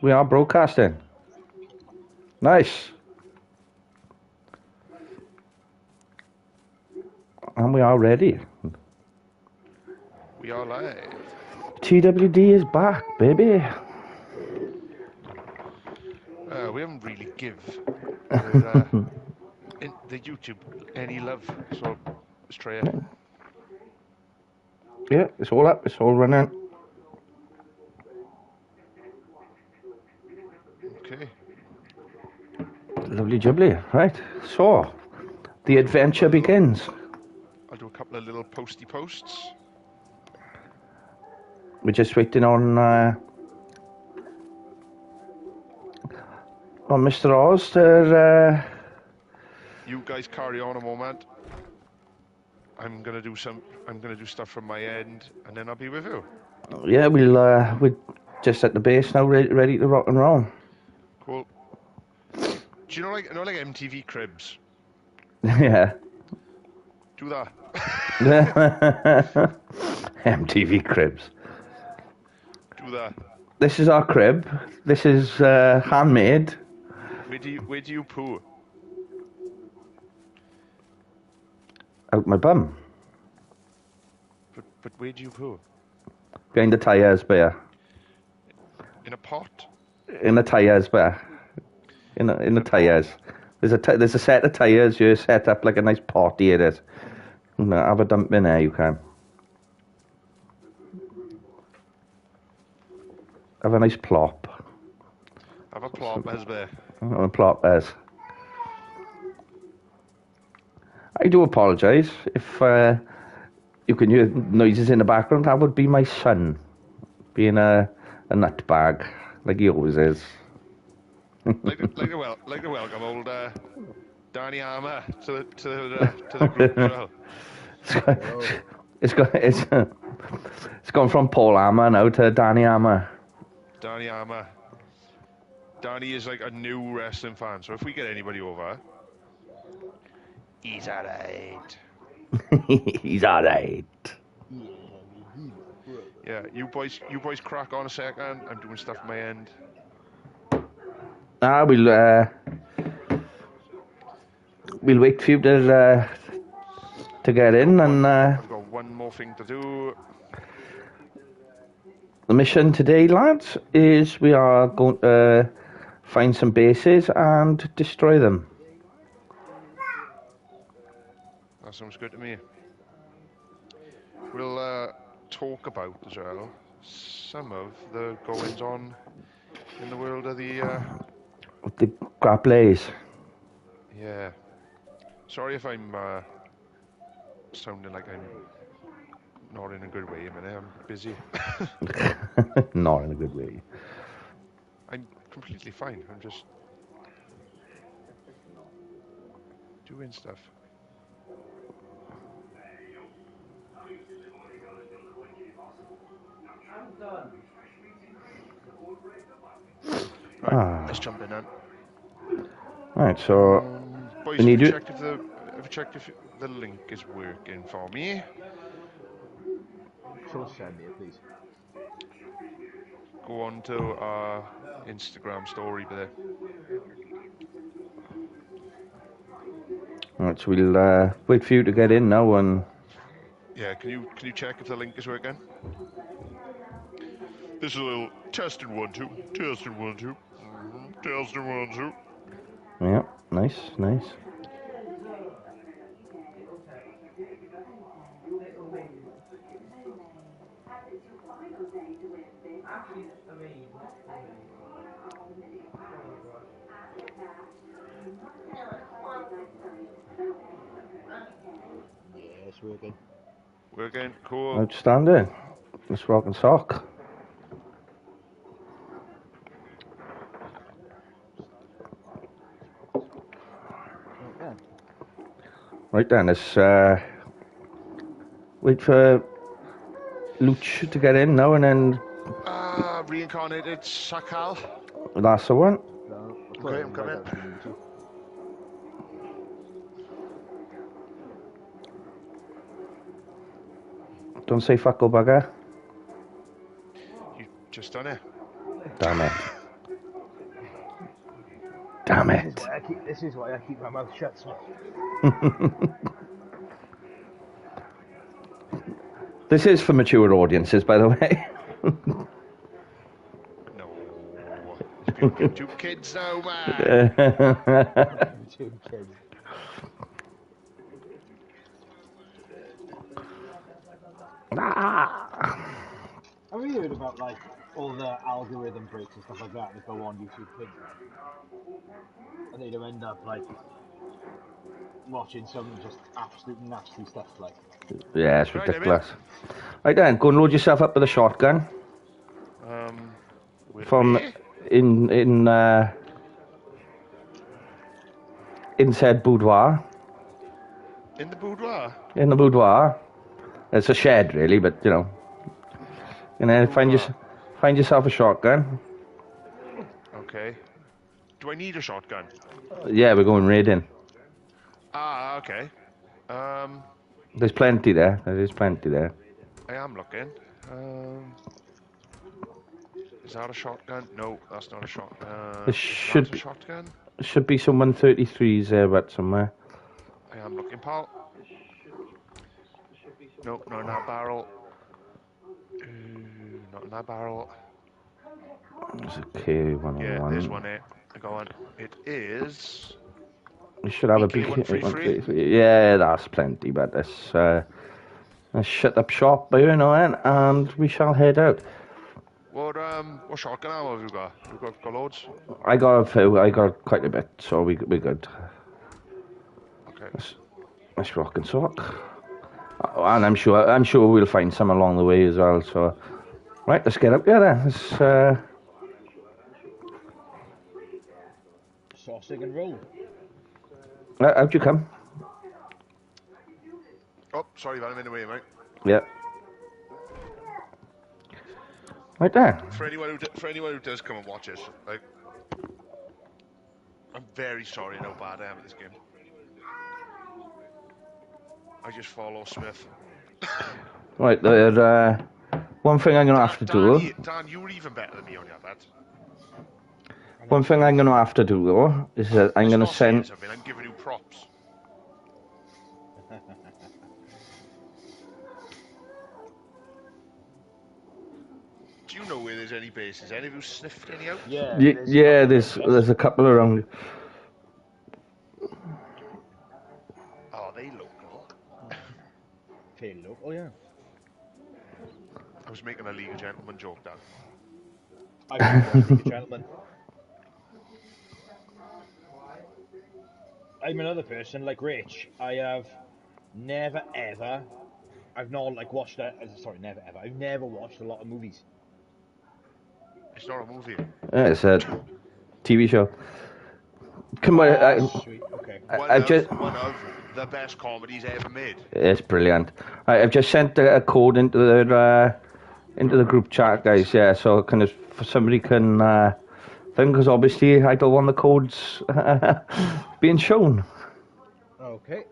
We are broadcasting. Nice. And we are ready. We are live. TWD is back, baby. We haven't really give the YouTube any love, so let's try it. Yeah, it's all up. It's all running. Okay. Lovely jubbly. Right. So, the adventure begins. I'll do a couple of little posty posts. We're just waiting on Mr. Oz to... You guys carry on a moment. I'm gonna do stuff from my end, and then I'll be with you. Yeah, we're just at the base now, ready to rock and roll. Cool. Do you know like MTV Cribs? Yeah. Do that. MTV Cribs. Do that. This is our crib. This is handmade. Where do you poo? Out my bum. But where do you poo? Behind the tyres, bear. In a pot? In the tyres, bear. In the tyres. There's a set of tyres here set up like a nice pot here. It is. Have a dump in there, you can. Have a nice plop. Have a plop, as there. A plop, as. I do apologise if you can hear noises in the background. That would be my son being a nutbag, like he always is. like the welcome old Danny Armour to the group as well. It's gone from Paul Armour now to Danny Armour. Danny Armour. Danny is like a new wrestling fan, so if we get anybody over, he's alright. He's alright. Yeah, you boys crack on a second. I'm doing stuff on my end. We'll wait for you to get in, and I've got one more thing to do. The mission today, lads, is we are going to find some bases and destroy them. That sounds good to me. We'll talk about as well some of the goings on in the world of the grapplays. Yeah. Sorry if I'm sounding like I'm not in a good way. I mean, I'm busy. Not in a good way. I'm completely fine. I'm just doing stuff. Right, let's jump in then. Right, so boys, have you checked if the link is working for me? So send me, please. Go on to our Instagram story there. Right, so we'll wait for you to get in now, and yeah, can you check if the link is working? This is a little testing 1 2, testing 1 2, testing 1 2. Yeah, nice. Yeah, it's working. Working, cool. Outstanding. Let's rock and sock. Right then, let's wait for Luch to get in now, and then reincarnated Sakal. That's the one. Okay, I'm coming. Don't say fuck, bugger. You just done it. Damn it. Damn it. This is why I keep my mouth shut, Smith. This is for mature audiences, by the way. No. These people get two kids now, man. Two kids. Have you heard about like all the algorithm breaks and stuff like that that go on YouTube Kids? And they'd end up like watching some just absolute nasty stuff like. Yeah, it's ridiculous. Right then, go and load yourself up with a shotgun. From where? in said boudoir. In the boudoir? In the boudoir. It's a shed, really, but you know. And then find yourself a shotgun. Okay. Do I need a shotgun? Yeah, we're going raiding. Ah, okay. There's plenty there. There is plenty there. I am looking. Is that a shotgun? No, that's not a shotgun. There should a be, shotgun? should be some 133s there, but somewhere. I am looking, pal. No, not in that barrel. Not in that barrel. There's a K101. Yeah, there's one there. Go on. It is. You should have BK133. Yeah, that's plenty, but let's shut up shop here now then, and we shall head out. What shotgun ammo have you got? You've got loads? I got a few, I got quite a bit, so we're good. Okay. Let's rock and sock. And I'm sure we'll find some along the way as well, so. Right, let's get up there then. Sausage and roll. How'd you come? Oh, sorry, man, I'm in the way, mate. Yep. Right there. For anyone who does come and watch it, like, I'm very sorry how bad I am at this game. I just follow Smith. Right, one thing I'm going to have to do... Dan, you were even better than me on your bet. One thing I'm going to have to do, though, is that I'm going to send... I'm giving you props. Do you know where there's any bases? Any of you sniffed any out? Yeah. There's a couple around. Are they local? Fairly local, yeah. I was making a League of Gentlemen joke, Dan. I was a League of Gentlemen. I'm another person like Rich. I have never ever. I've not like watched a. Sorry, never ever. I've never watched a lot of movies. It's not a movie. It's a TV show. Come on, Sweet. Okay. One of the best comedies ever made. It's brilliant. I've just sent a code into the group chat, guys. Yeah, so kind of somebody can thing, because obviously I don't want the codes being shown. Okay.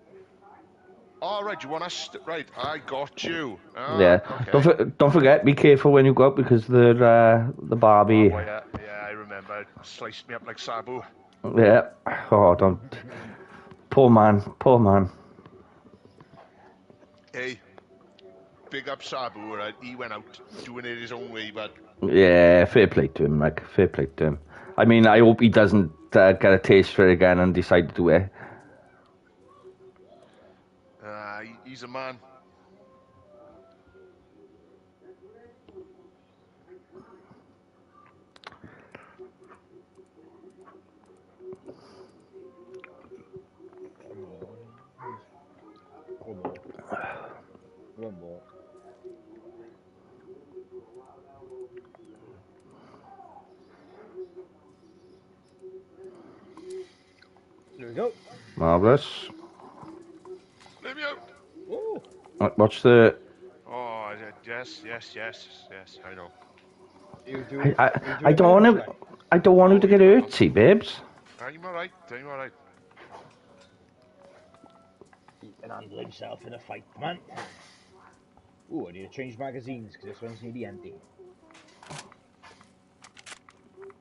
All right, you want us? Right, I got you. Yeah. Okay. Don't forget, be careful when you go out, because the Barbie. Oh, yeah, I remember. Sliced me up like Sabu. Yeah. Oh, don't. Poor man. Hey, big up Sabu, right? He went out doing it his own way, but... Yeah, fair play to him, Mike. Fair play to him. I mean, I hope he doesn't get a taste for it again and decide to do it. He's a man. One more. There we go. Marvellous. Let me out. Ooh. Right, watch the... Oh, yes, I know. I don't want him to get hurt, see, babes. I'm alright. He can handle himself in a fight, man. Ooh, I need to change magazines because this one's nearly empty.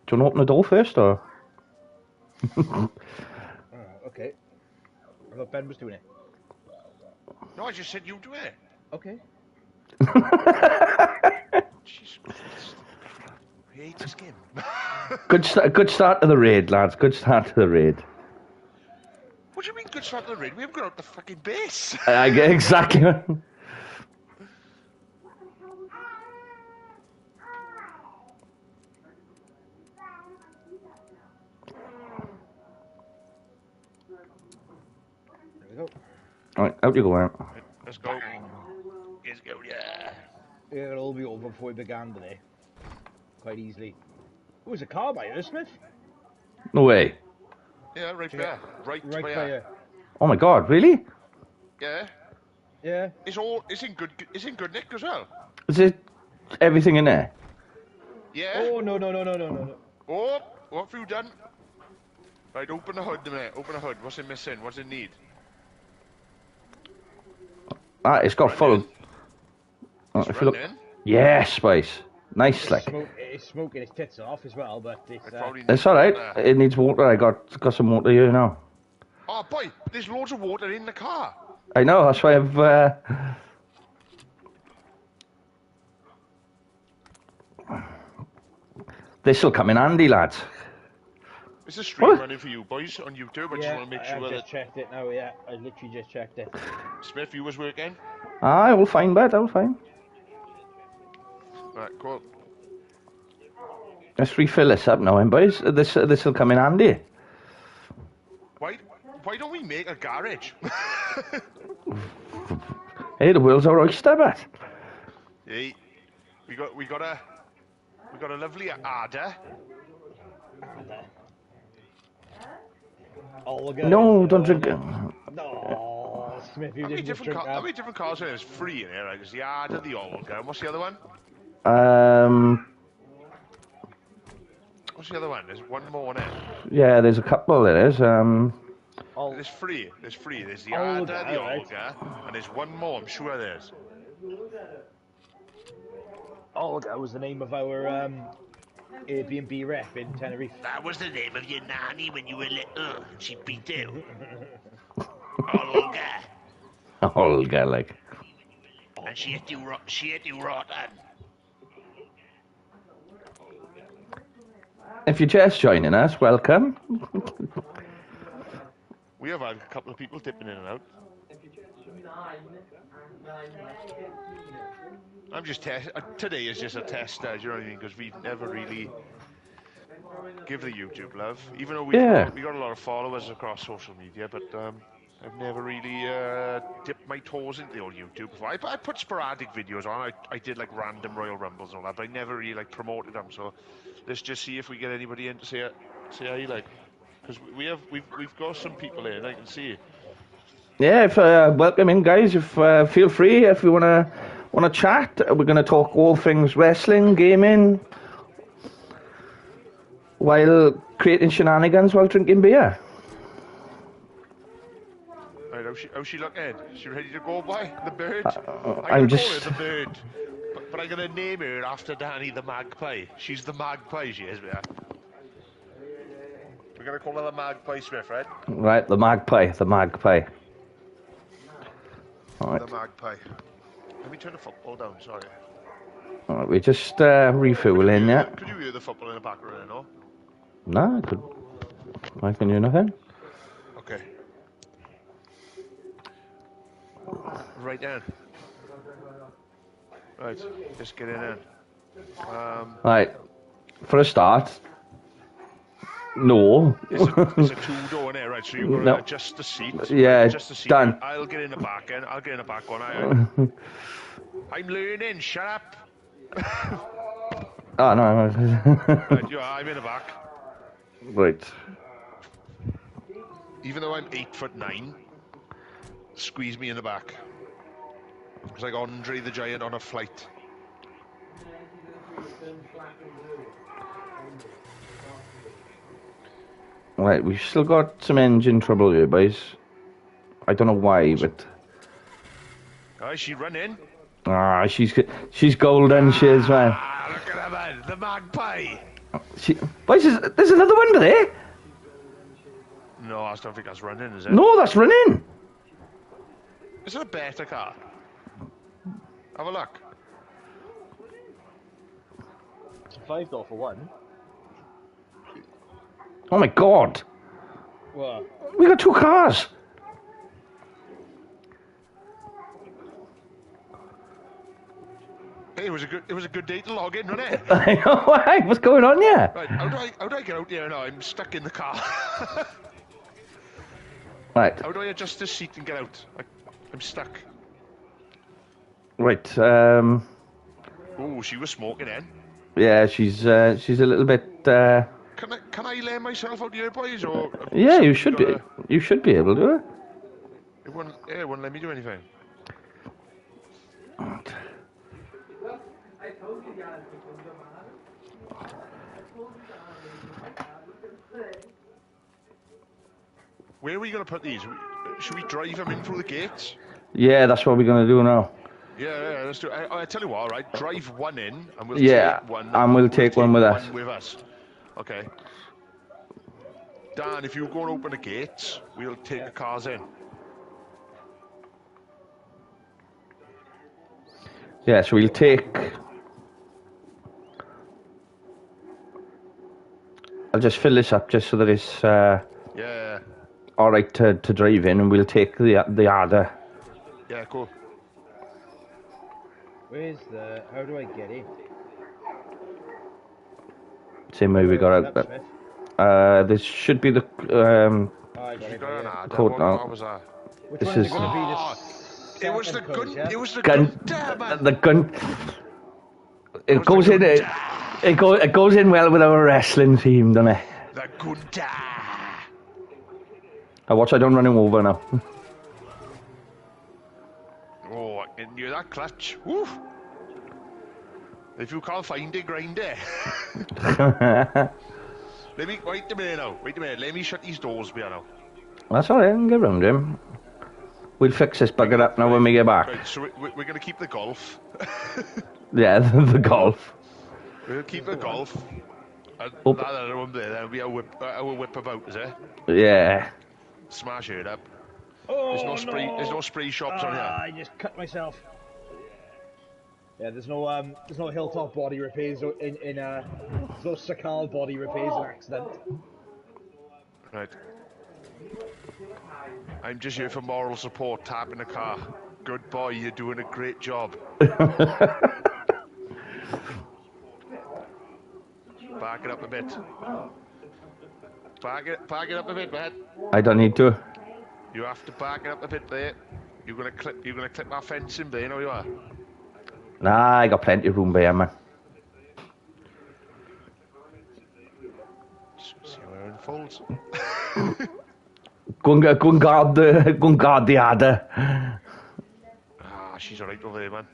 Do you want to open the door first, or...? Okay. I thought Ben was doing it. No, I just said you do it. Okay. Jesus Christ. I hate this game. Good start to the raid, lads. Good start to the raid. What do you mean good start to the raid? We haven't got out the fucking base. I get exactly. There we go. Right, out you go, out. Let's go. Let's go, yeah. It'll all be over before we began today. Quite easily. Oh, there's a car by here, Smith. No way. Yeah, right there. Right Right by by here. here. Oh my God, really? Yeah. Yeah. It's in good nick as well. Is it everything in there? Yeah. Oh, no. Oh, what have you done? Right, open the hood a minute. Open the hood. What's it missing? What's it need? Ah, it's got full. It's If you look, running. yeah, Spice. Nice, like. It's smoking its tits off as well, but it's... It probably It's needs alright. water. It needs water. I got some water here now. Oh boy, there's loads of water in the car. I know. That's why I've. This'll come in handy, lads. Is the stream What? running for you boys on YouTube? I just Yeah, want to make I sure just that checked it now, yeah. I literally just checked it. Smith, you was working. I will find that. I'll find. Right, cool. Let's refill this up now, then, boys. This'll come in handy. Why don't we make a garage? Hey, the world's our oyster, but. Hey, we got a lovely adder. Olga. No, don't drink. No, Smith, you How many didn't just drink how many different cars are there? There's three in here. Right? There's the adder, the Olga. And what's the other one? What's the other one? There's one more in it. Yeah, there's a couple. There is. There's three. There's three. There's the Olga, adder, the right. Olga, and there's one more. I'm sure there's. Olga was the name of our Airbnb rep in Tenerife. That was the name of your nanny when you were little. She beat you. Olga. Olga, like. And she hit you rotten. If you're just joining us, welcome. We have had a couple of people dipping in and out. I'm just today is just a test, do you know what I mean? Because we've never really give the YouTube love, even though we got a lot of followers across social media, but I've never really dipped my toes into the old YouTube before. I put sporadic videos on. I did like random Royal Rumbles and all that, but I never really like promoted them. So let's just see if we get anybody in to say hi, like, because we've got some people in. I can see. Yeah, if welcome in, guys. If feel free if you wanna chat. We're gonna talk all things wrestling, gaming, while creating shenanigans while drinking beer. Right, how's she looking? Is she ready to go by the bird? I'm Call just. her the bird, but I'm gonna name her after Danny the magpie. She's the magpie. She is, yeah. We're gonna call her the magpie, Smith, right? Right, the magpie. All right. The magpie. Let me turn the football down. Sorry. All right, we're just refueling, yeah. Could you hear the football in the background? No. No, I can hear nothing. Okay. Right down. Right, just get in. Right, for a start. No. It's a two-door in there, right? So you're going to adjust the seat. Yeah, adjust the seat. done. I'll get in the back end. I'll get in the back one. I'm learning. Shut up. Oh, no. Right, I'm in the back. Right. Even though I'm 8'9", squeeze me in the back. It's like Andre the Giant on a flight. Right, we've still got some engine trouble here, boys. I don't know why, but... Is she running? Ah, she's golden, she is, man. Ah, look at her, man. The magpie. Boys, there's another one there. No, I don't think that's running, is it? No, that's running. Is it a better car? Have a look. It's a 5-door for one. Oh my god. What? We got 2 cars. Hey, it was a good day to log in, wasn't it? I know. Why? What's going on here? Right, how do I get out here now? I'm stuck in the car. Right. How do I adjust this seat and get out? I'm stuck. Right. Oh, she was smoking then. Yeah, she's a little bit. Can I lay myself out here, boys? Or Yeah, you should be. You should be able to. It wouldn't let me do anything. Where are we going to put these? Should we drive them in through the gates? Yeah, that's what we're gonna do now. Yeah, let's do it. I tell you what, right? Drive one in, and we'll Yeah, take one. and we'll take one with us. One with us. Okay. Dan, if you go and open the gates, we'll take the cars in. Yeah, so we'll take. I'll just fill this up just so that it's Yeah. all right to drive in, and we'll take the other. Yeah, cool. Where's the... How do I get in? Same way we got out. This should be the Oh, I got You it. got an ad. Code What now. car was that? Which This one is is- it going to be? It was the gun. Yeah? It was the gun. gun. Damn it. The gun. It was goes the in. gun. It goes in well with our wrestling theme, doesn't it? The Gunta. I watch. I don't run him over now. Oh, I can hear that clutch. Woof. If you can't find it, grind it. Wait a minute now. Wait a minute. Let me shut these doors behind now. That's all right. I can get round him. We'll fix this bugger up now when we get back. Right, so we're going to keep the golf. Yeah, the golf. We'll keep the golf. And Oh. that other one there, that'll be our whip about, is it? Yeah. Smash it up. Oh, There's no spray. no. There's no spray shops on here. I just cut myself. Yeah, there's no hilltop body repairs there's no Sakal body repairs in accident. Right. I'm just here for moral support, tapping the car. Good boy, you're doing a great job. Back it up a bit. Back it up a bit, man. I don't need to. You have to back it up a bit there. You're gonna clip that fence in there, you know you are. Nah, I got plenty of room there, man. See how it unfolds. Go and guard the adder. Ah, she's alright over there, man.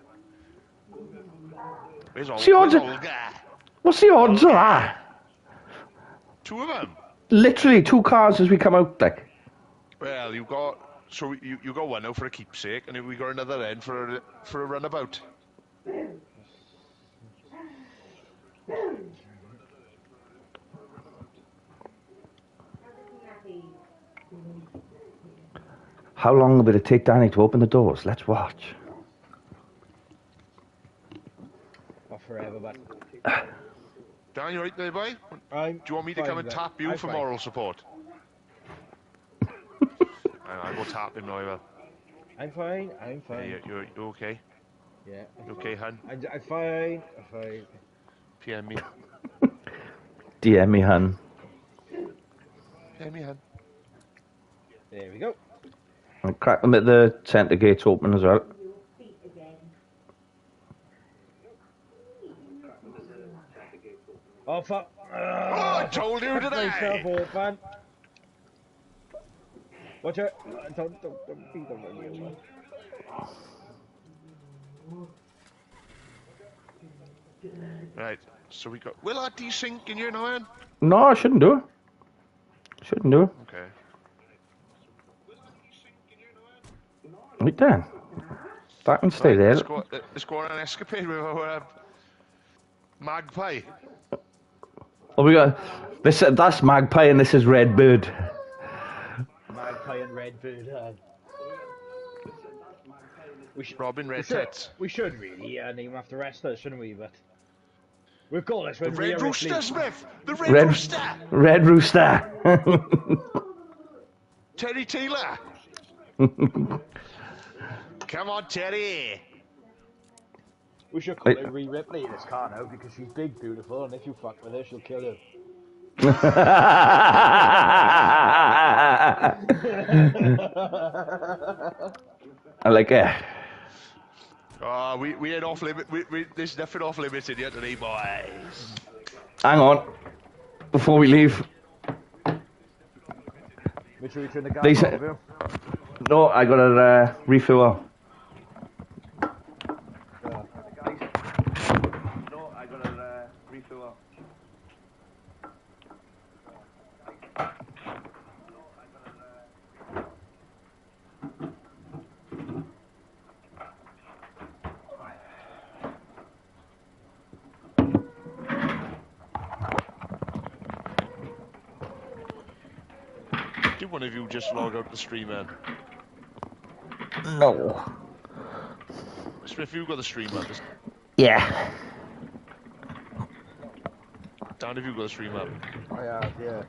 Where's See, odds- Olga? What's the odds of that? 2 of them. Literally 2 cars as we come out, like. Well, you got one now for a keepsake, and then we got another end for a runabout. How long will it take Danny to open the doors? Let's watch. Not forever, but Dan, you right there, boy? I'm Do you want me to come and tap you for moral support? I'll go tap him now, I will. I'm fine. I'm Yeah, fine. you're okay? Yeah. You okay, hun? I'm fine. I'm fine. PM me. DM me, hun. PM me, hun. There we go. And crack them at the centre gates open as well. Oh fuck! Oh, I told you today! Myself open. Watch out! Don't beat them. Right, so we got... Will that desync in here now, man? No, I shouldn't do it. Shouldn't do it. Okay. Right then. That can stay there. Let's go on an escapade with our magpie. Oh, we got this. That's Magpie, and this is Redbird. Redbird. Robin Red Tits. We should really name him after wrestlers, shouldn't we? But we've got this The one. Red Rooster, Smith! The Red Red Rooster! Red Rooster. Terry Taylor! Come on, Terry! We should call it Rhea Ripley in this car now because she's big, beautiful, and if you fuck with her, she'll kill you. I like it. Oh, we ain't off limit. There's nothing off limits in here today, boys. Hang on. Before we leave. Make sure you turn the gas off, Bill. No, I got a refill. No, I got a refill. Did one of you just log out the stream, man? No. Smith, you got the stream, man. Yeah. Dan, have you got the stream, man? I have, yeah.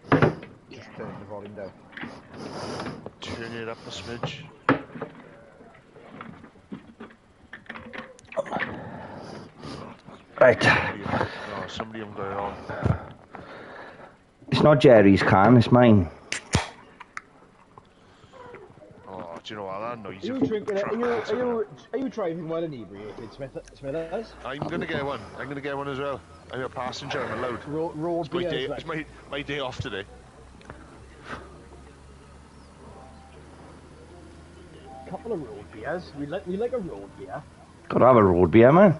Just turn the volume down. Turn it up a smidge. Right. Oh, somebody got it on. It's not Jerry's can, it's mine. Oh, do you know what? That noise. Are you driving while inebriated, Smithers? I'm gonna get one. I'm gonna get one as well. I'm a passenger. I'm allowed. Raw It's my beers, day. like. It's my day off today. Couple of road beers. We like a road beer. Gotta have a road beer, man.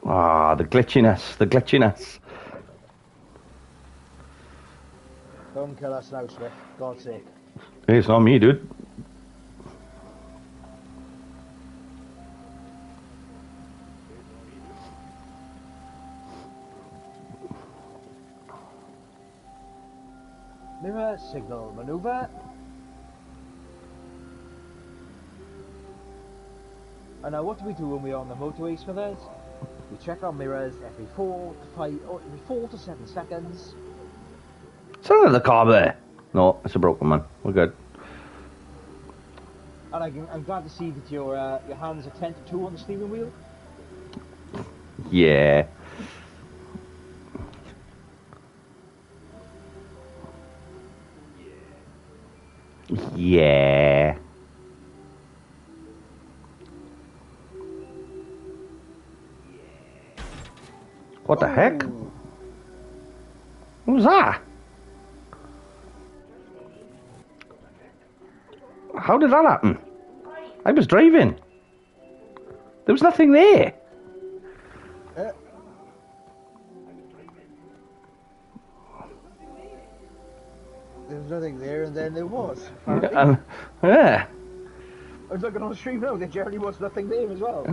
Ah, the glitchiness. Don't kill us now, Smith. God's sake. Hey, it's not me, dude. Mirror signal maneuver. And now what do we do when we're on the motorway, Smithers? We check our mirrors every 4 to 7 seconds. It's another car there. No, it's a broken one. We're good. And I'm glad to see that your hands are 10 to 2 on the steering wheel. Yeah. Yeah. What the heck? What was that? How did that happen? I was driving. There was nothing there. There was nothing there, and then there was. Yeah. I was looking on the stream now, there generally was nothing there as well.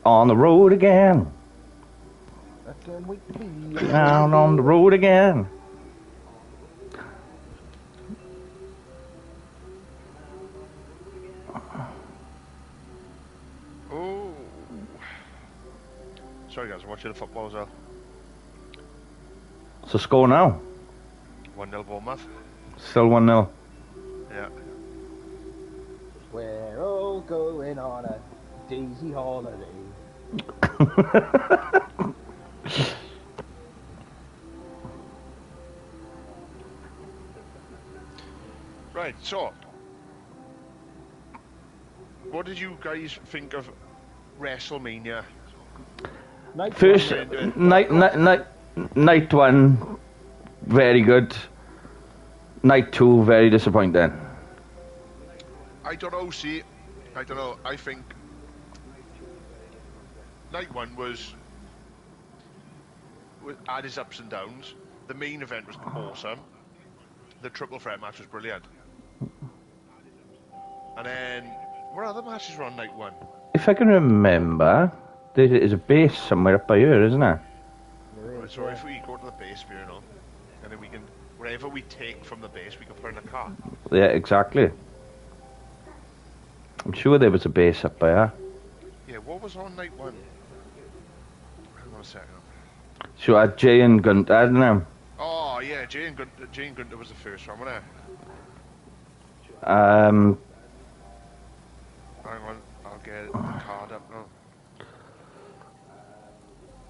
On the road again. Down on the road again. Oh. Sorry guys, I'm watching the football as well. So score now. 1-0 Bournemouth. Still 1-0. Yeah. We're all going on a DayZ holiday. Right, so what did you guys think of WrestleMania? First night one, very good. Night two, very disappointing. I don't know, see, I don't know, I think night one was had its ups and downs. The main event was awesome. The triple threat match was brilliant. And then, what other matches were on night one? If I can remember, there is a base somewhere up by here, isn't there? Right, so if we go to the base, you know, and then we can, wherever we take from the base, we can put in a car. Yeah, exactly. I'm sure there was a base up by here. Yeah, what was on night one? Hang on a second. So I had Jay and Gunter, didn't I? Oh, yeah, Jay and Gunter was the first one, wasn't it? Hang on, I'll get the card up now.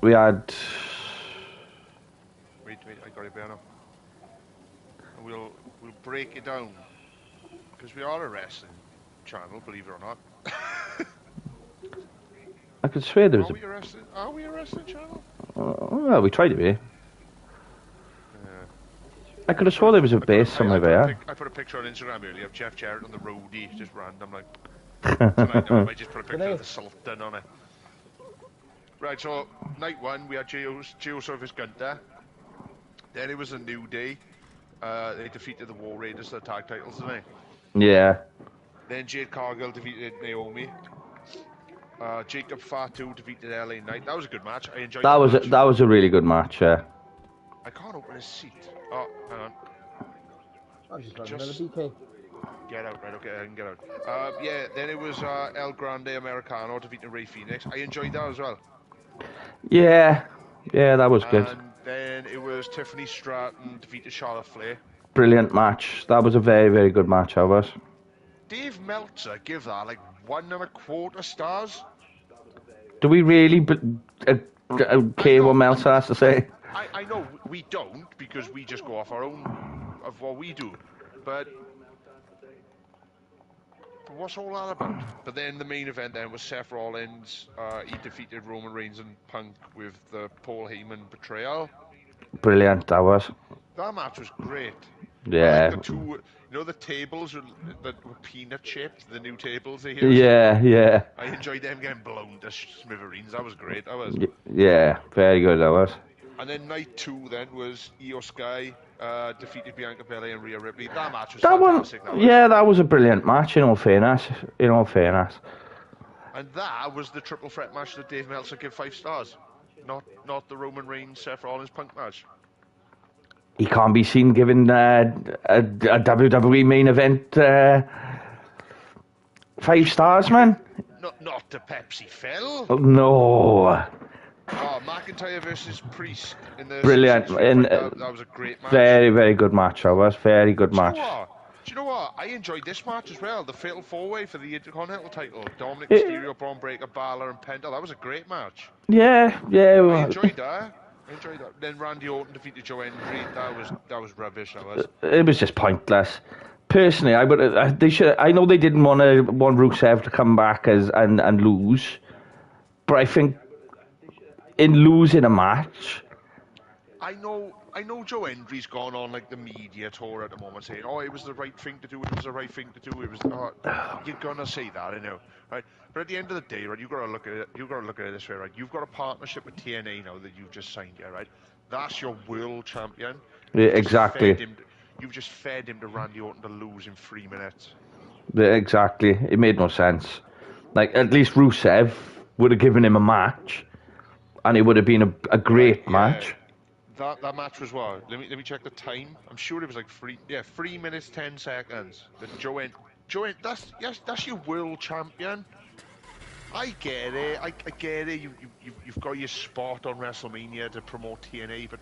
We had... Wait, I got it better now. We'll break it down. Because we are a wrestling channel, believe it or not. I could swear there was Are we a wrestling channel? Well, we tried to be. I could have sworn there was a base somewhere there. I put a picture on Instagram earlier of Jeff Jarrett on the roadie, just random, like. Tonight, I might just put a picture of the Sultan on it. Right, so night one we had Geo Service Gunter. Then it was a New Day. They defeated the War Raiders for the tag titles, didn't they? Yeah. Then Jade Cargill defeated Naomi. Jacob Fatu defeated LA Knight. That was a good match. I enjoyed that. That was a really good match. Yeah. I can't open his seat. Oh, hang on. I've just got another BK. Get out, right? Okay, I can get out. Yeah. Then it was El Grande Americano defeating Ray Phoenix. I enjoyed that as well. Yeah. Yeah, that was good. And then it was Tiffany Stratton defeated Charlotte Flair. Brilliant match. That was a very, very good match, I was. Dave Meltzer give that like 1.25 stars. Do we really care what Meltzer has to say? I know we don't, because we just go off our own of what we do. But what's all that about? But then the main event then was Seth Rollins. He defeated Roman Reigns and Punk with the Paul Heyman betrayal. Brilliant, that was. That match was great. Yeah. Like the two, you know, the tables that were peanut shaped, the new tables they here. Yeah, yeah. I enjoyed them getting blown to smithereens. That was great. That was. Yeah, very good. That was. And then night two then was Io Sky defeated Bianca Belair and Rhea Ripley. That match was fantastic. That was a brilliant match. In all fairness. And that was the triple threat match that Dave Meltzer gave 5 stars. Not the Roman Reigns Seth Rollins Punk match. He can't be seen giving a WWE main event 5 stars, man. Not to Pepsi Phil. Oh, no. Oh, McIntyre versus Priest in the brilliant. That was a great match. Very, very good match. That was very good match. Do you know what? I enjoyed this match as well. The Fatal 4-Way for the Intercontinental title. Dominic Mysterio, Braun Breaker, Balor, and Penta. That was a great match. Yeah. I enjoyed that. Then Randy Orton defeated Joe Hendry. That was rubbish. That was. It was just pointless. Personally, I would. They should. I know they didn't want Rusev to come back and lose, but I think in losing a match, I know Joe Hendry's gone on like the media tour at the moment saying, "Oh, it was the right thing to do. It was the right thing to do. It was." You're gonna say that, I know, right? But at the end of the day, right, you've got to look at it. You've got to look at it this way, right? You've got a partnership with TNA now that you've just signed, yeah, right? That's your world champion. Yeah, exactly. You've just fed him to Randy Orton to lose in 3 minutes. Yeah, exactly. It made no sense. Like, at least Rusev would have given him a match, and it would have been a great match. That match was what? Let me check the time. I'm sure it was like 3 minutes 10 seconds. But Joe, that's your world champion. I get it. I get it. You've got your spot on WrestleMania to promote TNA, but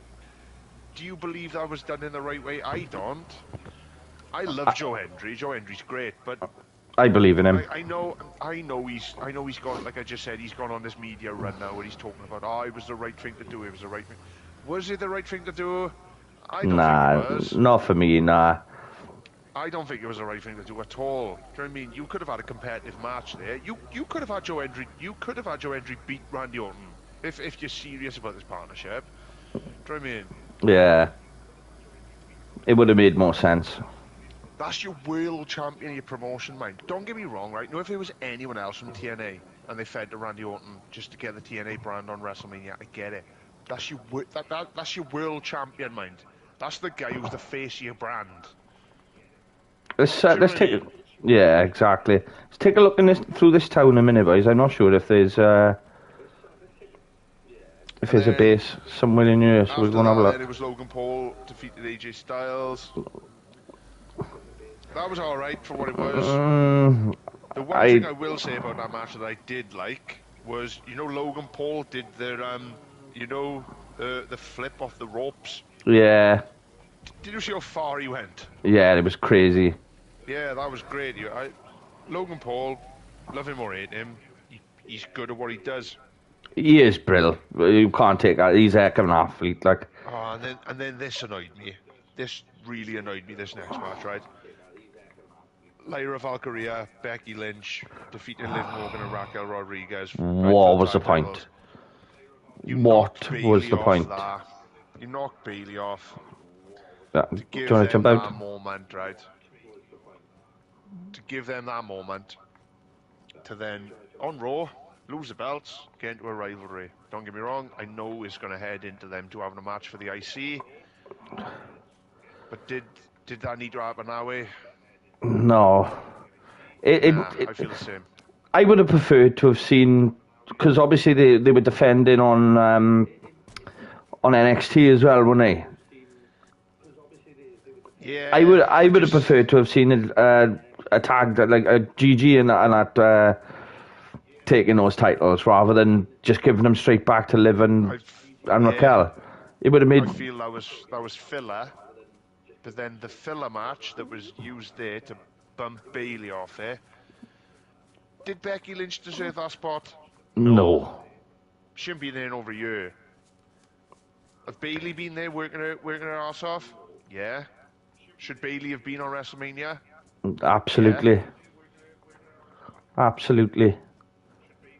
do you believe that was done in the right way? I don't. I love Joe Hendry. Joe Hendry's great, but I believe in him. I know he's gone. Like I just said, he's gone on this media run now where he's talking about, it was the right thing to do. It was the right thing. Was it the right thing to do? I don't think it was. Not for me. Nah. I don't think it was the right thing to do at all. Do you know what I mean? You could have had a competitive match there. You could have had Joe Hendry. You could have had Joe Hendry beat Randy Orton if you're serious about this partnership. Do you know what I mean? Yeah. It would have made more sense. That's your world champion, your promotion, man. Don't get me wrong, right? No, if it was anyone else from TNA and they fed to Randy Orton just to get the TNA brand on WrestleMania, I get it. That's your that's your world champion, mind. That's the guy who's the face of your brand. Let's take it. Yeah, exactly. Let's take a look through this town in a minute, boys. I'm not sure if there's a base somewhere in here, so we're gonna have a look. Then it was Logan Paul defeated AJ Styles. That was all right for what it was. The one thing I will say about that match that I did like was, Logan Paul did the the flip off the ropes. Yeah. Did you see how far he went? Yeah, it was crazy. Yeah, that was great. Logan Paul, love him or hate him, he's good at what he does. He is brilliant. You can't take that. He's a heck of an athlete, like. Oh, and then this annoyed me. This really annoyed me. This next match, right? Lyra Valkyria, Becky Lynch defeated Liv Morgan and Raquel Rodriguez. What was the point? What was the point? You knocked Bayley off. Do you want to jump out? That moment, right? To give them that moment, to then on Raw lose the belts, get into a rivalry. Don't get me wrong. I know it's going to head into them to having a match for the IC. But did that need to happen that way? No. I feel the same. I would have preferred to have seen, because obviously they were defending on NXT as well, weren't they? Yeah. I would have preferred to have seen a tag like a GG and that taking those titles rather than just giving them straight back to Liv and Raquel. It would have made. I feel that was filler. But then the filler match that was used there to bump Bayley off there. Did Becky Lynch deserve that spot? No. Shouldn't be there in over a year. Have Bayley been there working her ass off? Yeah. Should Bayley have been on WrestleMania? Absolutely. Yeah. Absolutely.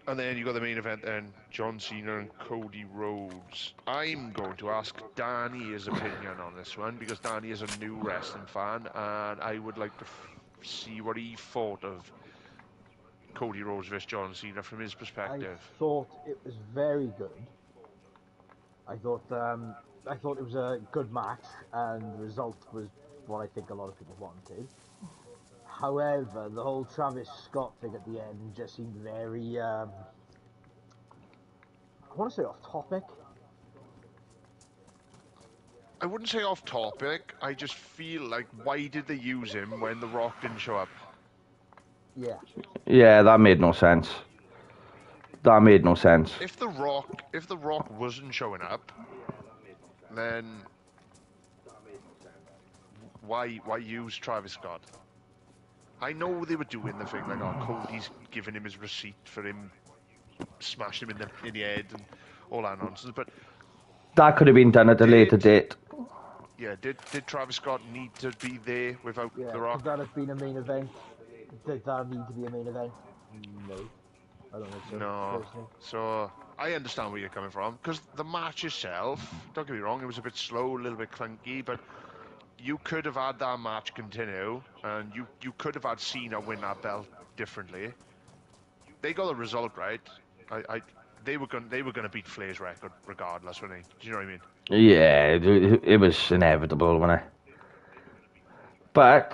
And then you got the main event then, John Cena and Cody Rhodes. I'm going to ask Danny his opinion on this one because Danny is a new wrestling fan and I would like to see what he thought of Cody Rhodes versus John Cena from his perspective. I thought it was very good. I thought it was a good match and the result was what I think a lot of people wanted. However, the whole Travis Scott thing at the end just seemed very, I want to say off topic. I wouldn't say off topic, I just feel like, why did they use him when The Rock didn't show up? Yeah. Yeah, that made no sense. That made no sense. If The Rock wasn't showing up, then why use Travis Scott? I know they were doing the thing like, oh, Cody's giving him his receipt for him smashing him in the head and all that nonsense, but that could have been done at a later date. Yeah, did Travis Scott need to be there without The Rock? Could that have been a main event? Did that need to be a main event? No. I don't think so. No. Personally. So, I understand where you're coming from, because the match itself, don't get me wrong, it was a bit slow, a little bit clunky, but you could have had that match continue, and you could have had Cena win that belt differently. They got the result right. They were going to beat Flair's record regardless, weren't they? Do you know what I mean? Yeah, it was inevitable, wasn't it? But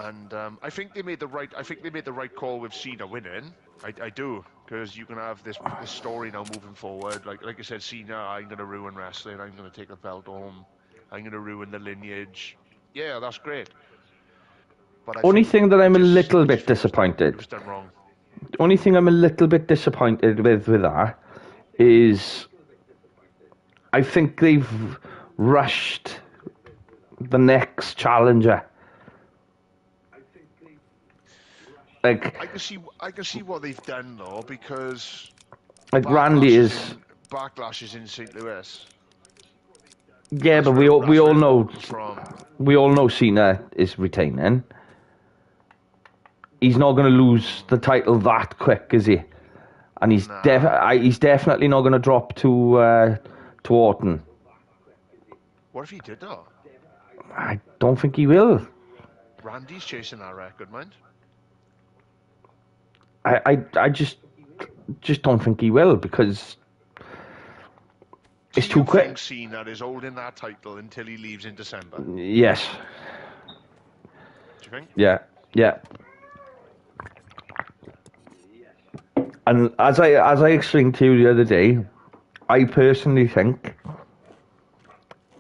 I think they made the right call with Cena winning. I do, because you can have this story now moving forward. Like I said, Cena, I'm going to ruin wrestling. I'm going to take the belt home. I'm going to ruin the lineage. Yeah, that's great. But only thing that I'm a little bit disappointed. It was done wrong. The only thing I'm a little bit disappointed with that is I think they've rushed the next challenger. Like I can see what they've done though, because like Randy is Backlash is in St. Louis. Yeah, but we all know Cena is retaining. He's not going to lose the title that quick, is he? And he's definitely not going to drop to Orton. What if he did though? I don't think he will. Randy's chasing that record, mind. I just don't think he will, because It's too quick. Do you think Cena is holding that title until he leaves in December? Yes. Do you think? Yeah. Yeah. And as I explained to you the other day, I personally think,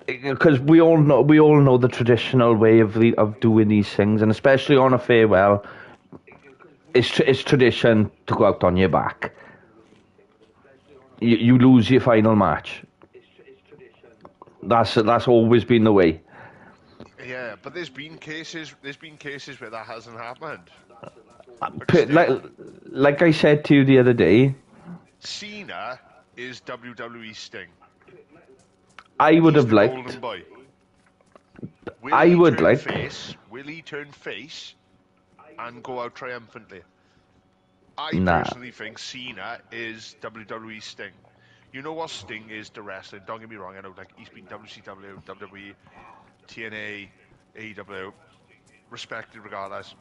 because we all know the traditional way of doing these things, and especially on a farewell, it's tradition to go out on your back. You lose your final match. That's always been the way. Yeah, but there's been cases where that hasn't happened. Like I said to you the other day, Cena is WWE Sting. I would He's have the liked. golden boy. Will I he would turn like. face? Will he turn face and go out triumphantly? I Nah. personally think Cena is WWE Sting. You know what Sting is to wrestling. Don't get me wrong. I know, like, he's been WCW, WWE, TNA, AEW, respected regardless.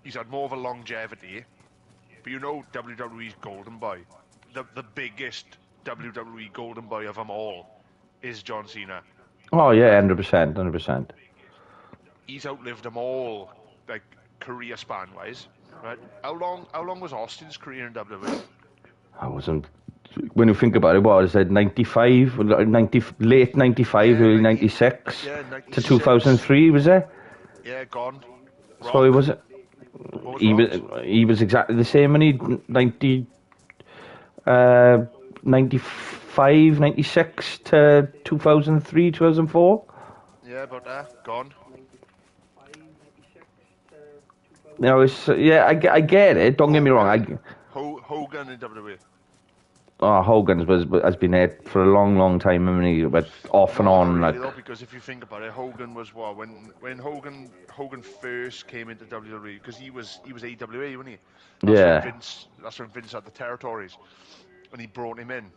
He's had more of a longevity. But you know WWE's golden boy, the biggest WWE golden boy of them all, is John Cena. Oh yeah, 100%, 100%. He's outlived them all, like, career span wise, right? How long was Austin's career in WWE? I wasn't. When you think about it, what was it? 95, late 95, early 96, yeah, 96 to 2003, was it? Yeah, gone. Rock. So he was. What was he was exactly the same when he 95, 96 to 2003, 2004. Yeah, about that. Gone. No, it's I get it. Don't get me wrong. Hogan in WWE. Hogan has been there for a long time. I mean, but off and on, really, like. though, because if you think about it, Hogan was what when Hogan first came into WWE, because he was AWA, wasn't he? That's when Vince had the territories, and he brought him in.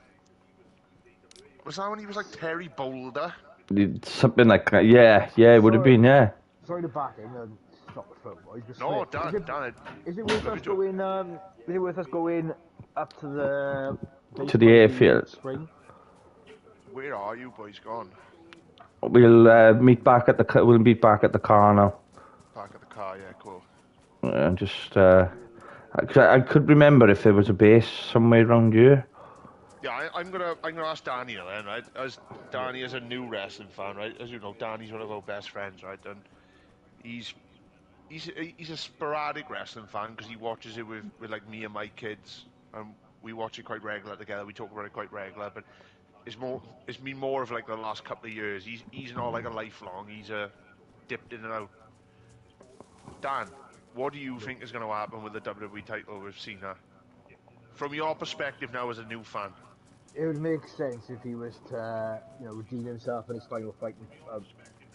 Was that when he was like Terry Boulder? Something like that. Yeah, it would have been. Yeah. Sorry to back in and stop the phone, boys. No, Dan. Is it worth us going? Is it worth us going up to the airfield? Spring? Where are you boys gone? We'll meet back at the. We'll meet back at the car now. Back at the car, yeah, cool. Just. I could remember if there was a base somewhere around here. Yeah, I'm gonna ask Danny then, right? As Danny is a new wrestling fan, right? As you know, Danny's one of our best friends, right? And he's a sporadic wrestling fan because he watches it with like me and my kids, and we watch it quite regular together. We talk about it quite regular, but it's been more of like the last couple of years. He's not like a lifelong. He's dipped in and out. Dan, what do you think is going to happen with the WWE title with Cena? From your perspective now as a new fan. It would make sense if he was to, redeem himself in his final fight and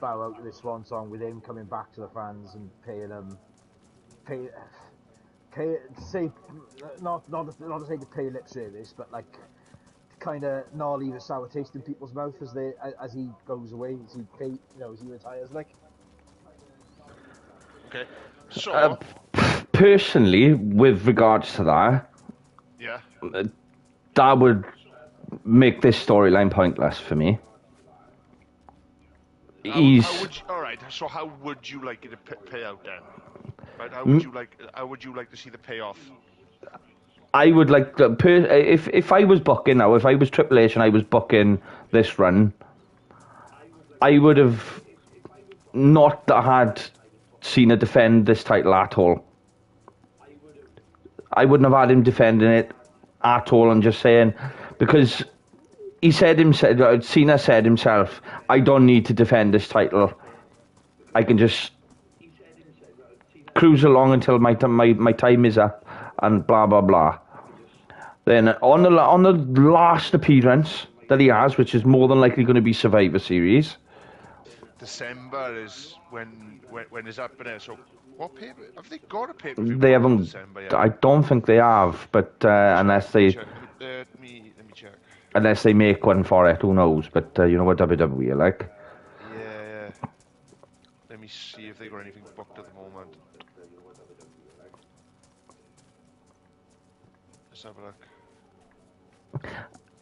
bow out to this swan song with him coming back to the fans and paying them, not to say to pay lip service, but like kind of not leave a sour taste in people's mouth as he goes away, as he retires, like. Okay, so personally, with regards to that, yeah, that would make this storyline pointless for me. So how would you like it to pay out then? Right? How would you like to see the payoff? I would like to, if I was booking now, if I was Triple H and I was booking this run, I would have not had Cena defend this title at all. I wouldn't have had him defending it at all and just saying, because Cena said himself, I don't need to defend this title. I can just cruise along until my time is up and blah blah blah. Then on the last appearance that he has, which is more than likely going to be Survivor Series. December is when is up in there. So what paper have they got a pay-per-view? They haven't. December yet? I don't think they have, but unless they. Let me check. Unless they make one for it, who knows? But you know what WWE are like. Yeah. Let me see if they got anything booked at the moment. Let's have a look.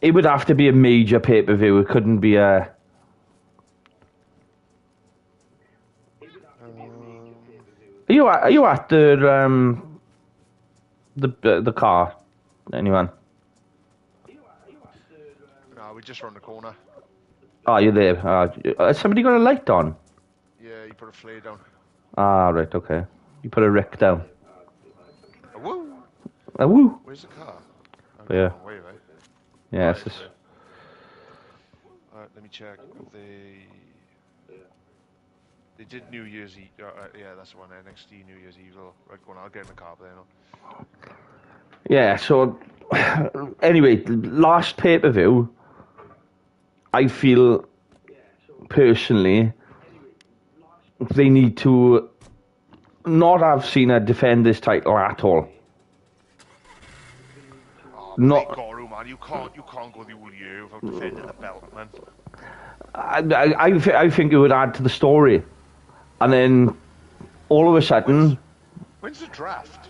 It would have to be a major pay-per-view. It couldn't be a... Are you at the car? Anyone? No, we just round the corner. Oh, you're there. Has somebody got a light on? Yeah, you put a flare down. Ah, right, okay. You put a Rick down. A woo! A woo! Where's the car? Yeah. Wait, right? Yeah, Right, it's just... Alright, let me check. They did New Year's Eve. Yeah, that's the one. NXT New Year's Eve. Right, go on. I'll get in the car there now. Yeah, so... Anyway, last pay-per-view, I feel, personally, they need to not have Cena defend this title at all. Oh, Not... Goro, man. You can't go the whole year without defending the belt, man. I think it would add to the story. And then, all of a sudden... When's the draft?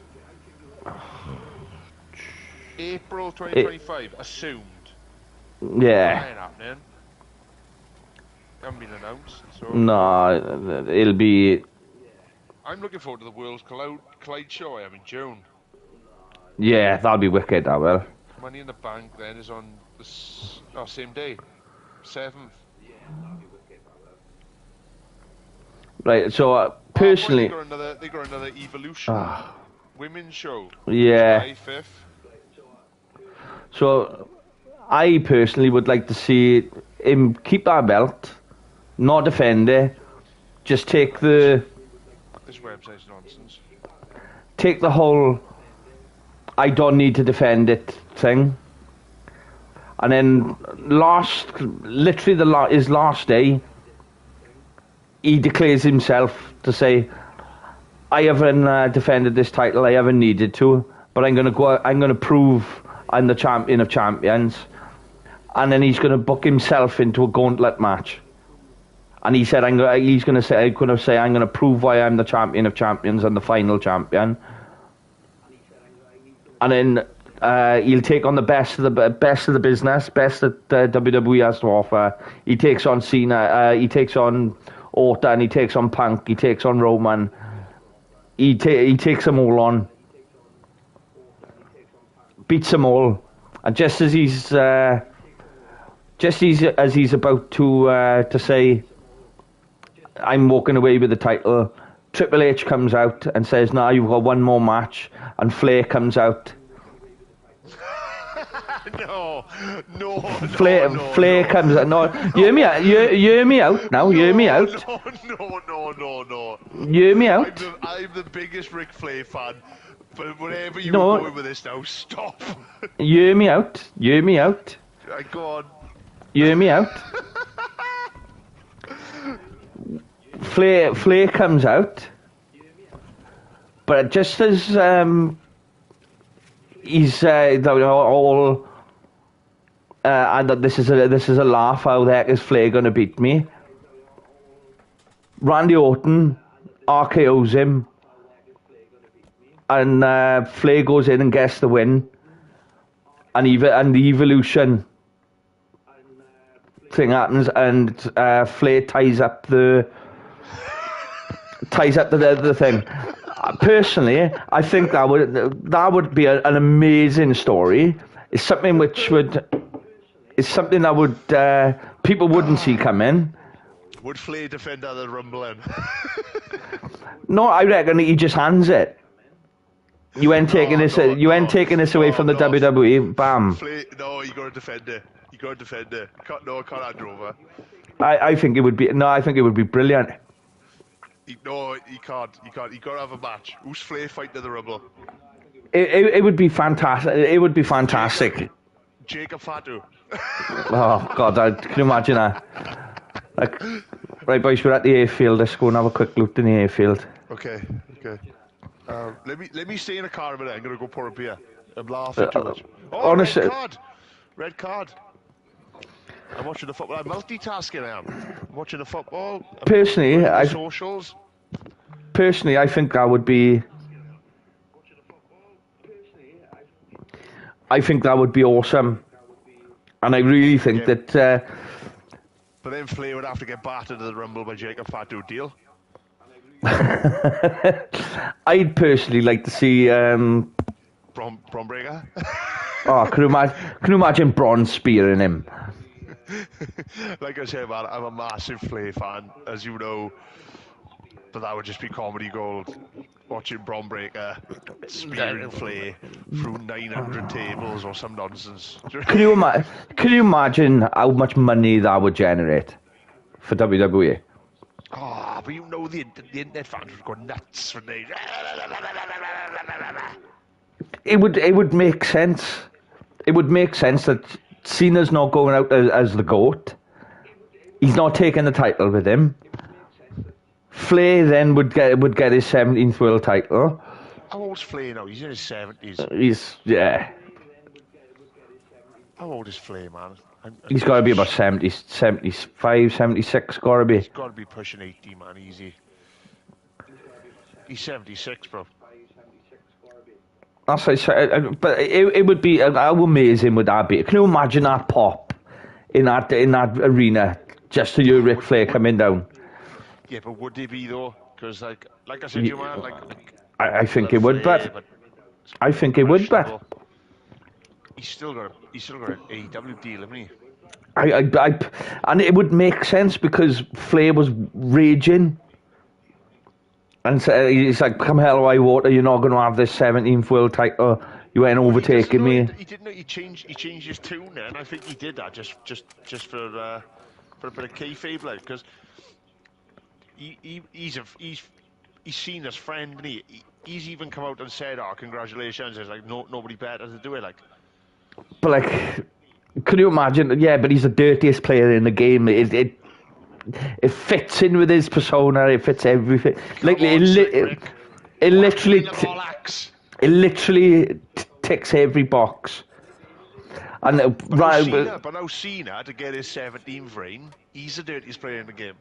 April 2025, assumed. Yeah. That ain't happening. Haven't been announced, so... No, it'll be... I'm looking forward to the World's Collide show I have in June. Yeah, that'll be wicked, that will. Money in the Bank then is on the same day, 7th. Right, so personally... They got another Evolution women's show. Yeah. July 5th. So, I personally would like to see him keep that belt, not defend it, just take the... This website's nonsense. Take the whole I don't need to defend it thing. And then literally his last day, he declares himself to say, I haven't defended this title, I haven't needed to, but I'm going to prove I'm the champion of champions. And then he's going to book himself into a gauntlet match. And he said, I'm going to prove why I'm the champion of champions and the final champion. And then he'll take on the best of the business, best that WWE has to offer. He takes on Cena, he takes on Orton, he takes on Punk, he takes on Roman. He takes them all on, beats them all, and just as he's about to say, I'm walking away with the title, Triple H comes out and says, "Nah, you've got one more match," and Flair comes out. No. Flair comes out. No, hear me out. Hear me out now. Hear me out. No. Hear me out. I'm the biggest Ric Flair fan, but whatever you were going with this now, stop. Hear me out. Hear me out. Go on. Hear me out. Flair comes out, but just as he's all. And that this is a laugh. How the heck is Flair going to beat me? Randy Orton RKO's him, and Flair goes in and gets the win. And the Evolution thing happens, and Flair ties up the thing. Personally, I think that would be an amazing story. It's something that would people wouldn't see coming. Would Flair defend at the Rumble then? No, I reckon he just hands it. You ain't taking this away from the WWE. Bam. Flair, no, you got to defend it. You can't hand her over. I think it would be brilliant. He can't. You got to have a match. Who's Flair fighting at the Rumble? It would be fantastic. It would be fantastic. Jacob Fatu. Oh God, can you imagine that? Right, boys, we're at the airfield. Let's go and have a quick look in the airfield. Okay. Let me stay in the car a minute. I'm gonna go pour a beer. I'm laughing too much. Oh, honestly, red card. I'm watching the football. I'm multitasking. I'm watching the football. Personally, socials. Personally, I think that would be. I think that would be awesome. And I really think that... But then Flair would have to get battered to the Rumble by Jacob Fatu Deal. I'd personally like to see... Braun Breaker? Oh, can you imagine Braun spearing him? Like I said, man, I'm a massive Flair fan, as you know. But that would just be comedy gold. Watching Braun Breaker spearing Flair through 900 tables or some nonsense. Can you imagine how much money that would generate for WWE? Oh, but you know the internet fans would go nuts when they... It would make sense. It would make sense that Cena's not going out as the GOAT. He's not taking the title with him. Flair then would get his 17th world title. How old's Flair now? He's in his 70s. Yeah. How old is Flair, man? He's got to be about 70, 75, 76, got to be. He's got to be pushing 80, man, easy. He's 76, bro. That's like, but it would be, how amazing would that be? Can you imagine that pop in that arena just to hear Ric Flair coming down? Yeah, but would they be though? Because like I said, you man, I think it would, but I think it would, but he's still got an AEW deal, hasn't he? And it would make sense because Flair was raging, and so he's like, "Come hell or high water, you're not going to have this 17th world title. You ain't overtaking me." He didn't know he changed his tune, and I think he did that just for a bit of kayfabe, like, because. He's seen his friend, and he's even come out and said, "Oh, congratulations!" There's like nobody better to do it, like. But like, could you imagine? Yeah, but he's the dirtiest player in the game. It fits in with his persona. It fits everything. Like it literally ticks every box. And but now Cena to get his 17th reign, he's the dirtiest player in the game.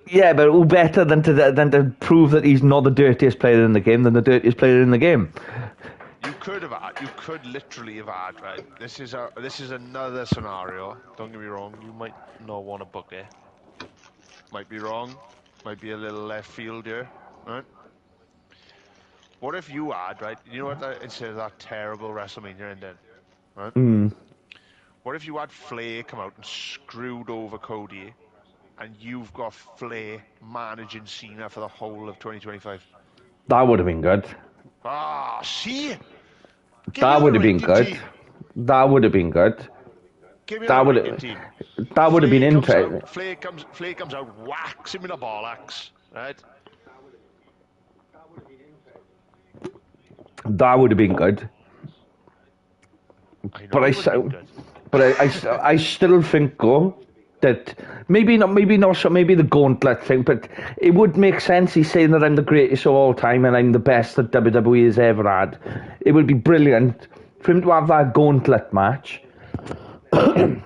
Yeah, but who better than to prove that he's not the dirtiest player in the game than the dirtiest player in the game? You could literally have had, right? This is another scenario. Don't get me wrong. You might not want to book it. Might be wrong. Might be a little left field here, right? What if you had, right? You know what? Instead of that terrible WrestleMania ending, right? What if you had Flair come out and screwed over Cody? And you've got Flair managing Cena for the whole of 2025. That would have been good. Ah, see? That would have been good. That would have been good. That would have been interesting. Flair comes out, whacks him in a bollocks, right? That would have been good. But I still think that maybe not so maybe the gauntlet thing, but it would make sense. He's saying that I'm the greatest of all time and I'm the best that WWE has ever had. It would be brilliant for him to have that gauntlet match to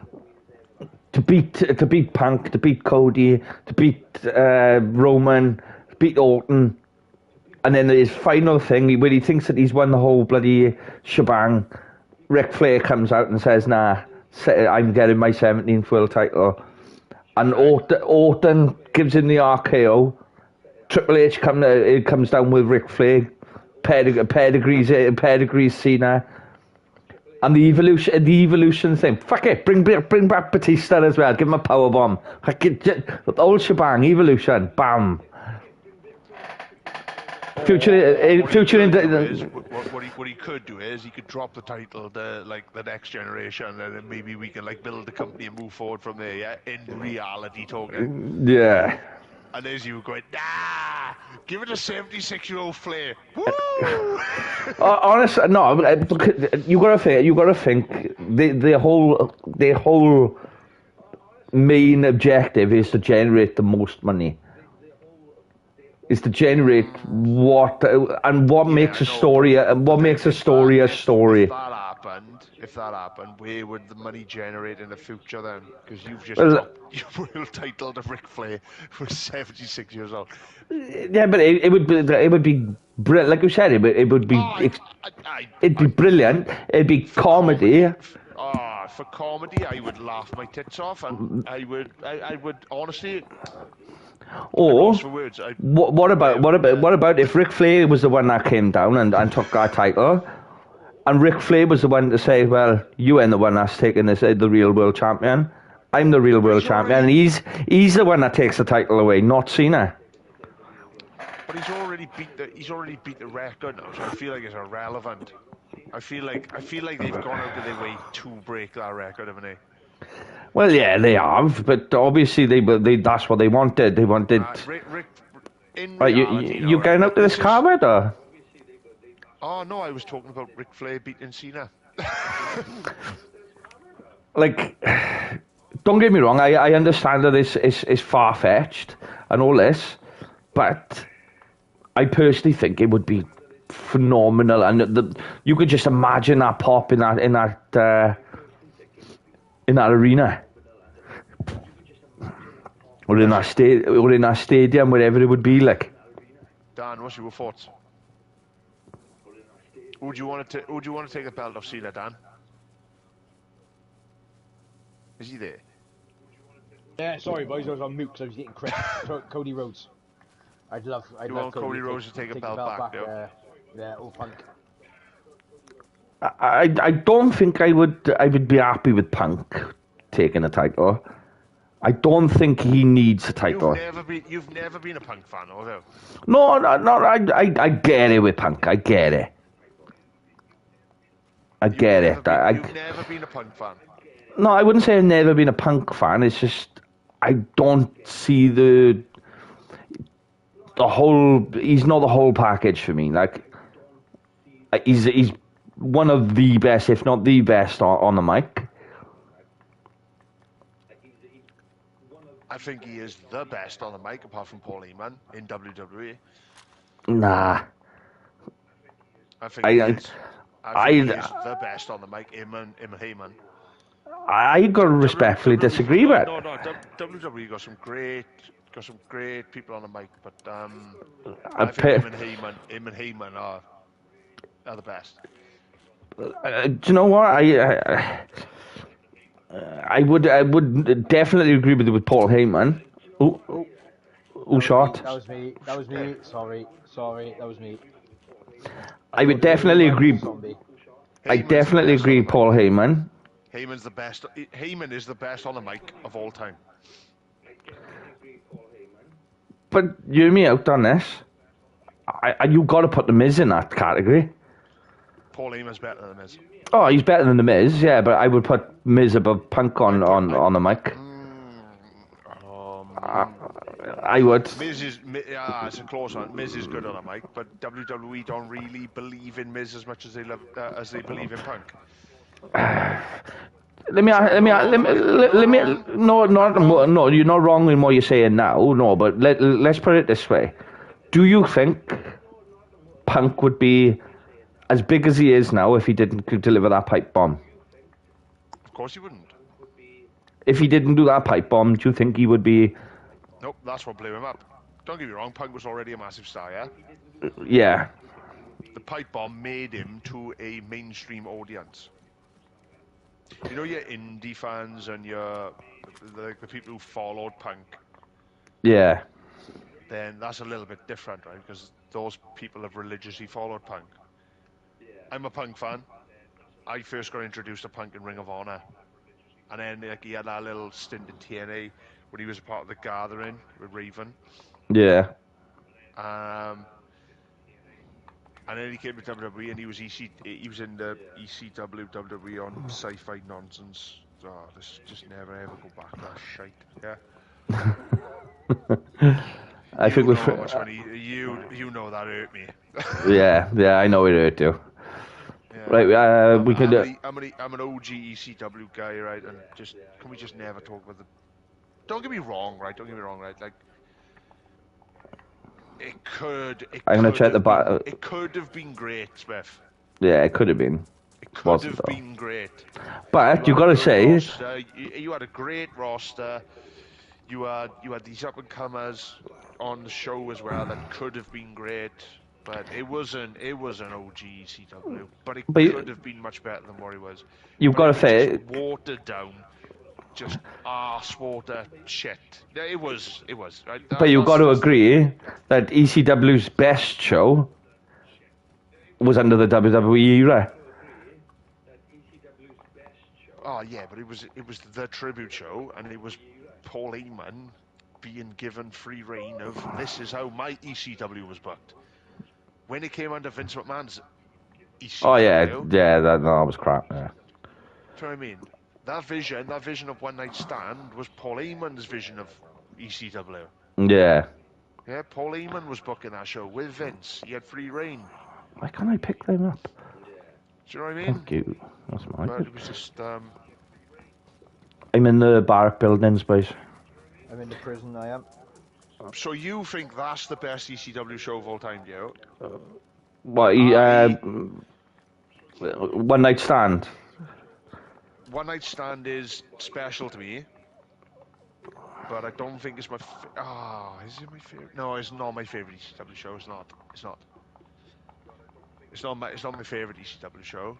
beat Punk, to beat Cody, to beat Roman, to beat Orton, and then his final thing where he thinks that he's won the whole bloody shebang. Ric Flair comes out and says, "Nah, I'm getting my 17th world title," and Orton gives him the RKO. Triple H comes down with Ric Flair, pedigrees Cena, and the evolution thing. Fuck it, bring back Batista as well. Give him a powerbomb. The whole shebang, evolution, bam. What he could do is he could drop the title to like the next generation, and then maybe we can like build the company and move forward from there. Yeah, in reality talking. Yeah. And there's you going, nah, give it a 76-year-old Flair. Woo! Honestly, no. You gotta think. The whole main objective is to generate the most money. Is to generate what makes a story a story. If that happened, where would the money generate in the future then? Because you've just dropped your world title to Ric Flair who was 76 years old. Yeah, but it would be brilliant. Like you said, it would be it'd be brilliant. It'd be comedy. For comedy, I would laugh my tits off, and I would honestly, I'm Or lost for words. what about if Ric Flair was the one that came down and took that title, and Ric Flair was the one to say, well, you ain't the one that's taking this, the real world champion. I'm the real world champion, and he's the one that takes the title away, not Cena. But he's already beat the record now, so I feel like it's irrelevant. I feel like they've gone out of their way to break that record, haven't they? Well, yeah, they have, but obviously they that's what they wanted. They wanted. Rick, in right, reality, you going out to this card, or? Oh no, I was talking about Ric Flair beating Cena. Like, don't get me wrong. I understand that it's far fetched and all this, but I personally think it would be phenomenal, and you could just imagine that pop in that arena, or in that stadium, wherever it would be. Like, Dan, what's your thoughts? Would you want to take the belt off Cena, Dan? Is he there? Yeah, sorry boys, I was on mute because I was getting crisp. Cody Rhodes. I'd love Cody Rhodes to take a belt back. Yeah, all Punk. I don't think I would be happy with Punk taking a title. I don't think he needs a title. You've never been a Punk fan, have you? No. I get it with Punk. I get it. You've never been a Punk fan. No, I wouldn't say I've never been a Punk fan. It's just I don't see the whole. He's not the whole package for me. Like, he's one of the best, if not the best, on the mic. I think he is the best on the mic, apart from Paul Heyman in WWE. Nah. I think he is the best on the mic, him and Heyman. I got to respectfully disagree with. No, WWE got some great people on the mic, but I think him and Heyman are the best. Do you know what? I would definitely agree with Paul Heyman. Shot. That was me. Sorry, that was me. I would definitely agree. I definitely agree, Paul Heyman. Heyman's the best. Heyman is the best on the mic of all time. But you hear me out on this. You got to put the Miz in that category. Paul Heyman's better than the Miz. Oh, he's better than the Miz, yeah. But I would put Miz above Punk on the mic. I would. It's a close one. Miz is good on the mic, but WWE don't really believe in Miz as much as they believe in Punk. No, you're not wrong in what you're saying now. No, but let's put it this way: do you think Punk would be as big as he is now if he didn't deliver that pipe bomb? Of course he wouldn't. If he didn't do that pipe bomb, do you think he would be? Nope, that's what blew him up. Don't get me wrong, Punk was already a massive star, yeah? Yeah. The pipe bomb made him to a mainstream audience. You know, your indie fans and the people who followed Punk. Yeah. Then that's a little bit different, right? Because those people have religiously followed Punk. I'm a Punk fan. I first got introduced to Punk in Ring of Honor. And then he had that little stint in TNA when he was a part of the Gathering with Raven. Yeah. And then he came to WWE and he was in the ECW WWE on sci-fi nonsense. Oh, let's just never ever go back to that shite. Yeah. I think we. You know that hurt me. yeah, I know it hurt you. Yeah. Right, we could. I'm an OG ECW guy, right? And can we just never talk about the? Don't get me wrong, right? Like, it could. I'm gonna check the back. It could have been great, Smith. Yeah, it could have been. It could have been great. But you got to say, you had a great roster. You had these up and comers on the show as well that could have been great. But it was an OG ECW, but it But could have been much better than what it was. you've But got it to was just say, watered down, just arse water shit. Yeah, it was. Right? but you've got to That's agree that ECW's best show was under the WWE era. Oh yeah, but it was the tribute show, and it was Paul Heyman being given free reign of this is how my ECW was booked. When it came under Vince McMahon's Oh yeah, ECW, that was crap. Yeah. do you know what I mean? That vision of One Night Stand was Paul Heyman's vision of ECW. Yeah. Yeah, Paul Heyman was booking that show with Vince. He had free reign. Why can't I pick them up? Do you know what I mean? Thank you. That's my But good. it was just I'm in the Barrack buildings, boys. I'm in the prison, I am. So you think that's the best ECW show of all time, do you? What? One Night Stand. One Night Stand is special to me, but I don't think it's my. Is it my favorite? No, it's not my favorite ECW show. It's not. It's not. It's not my favorite ECW show.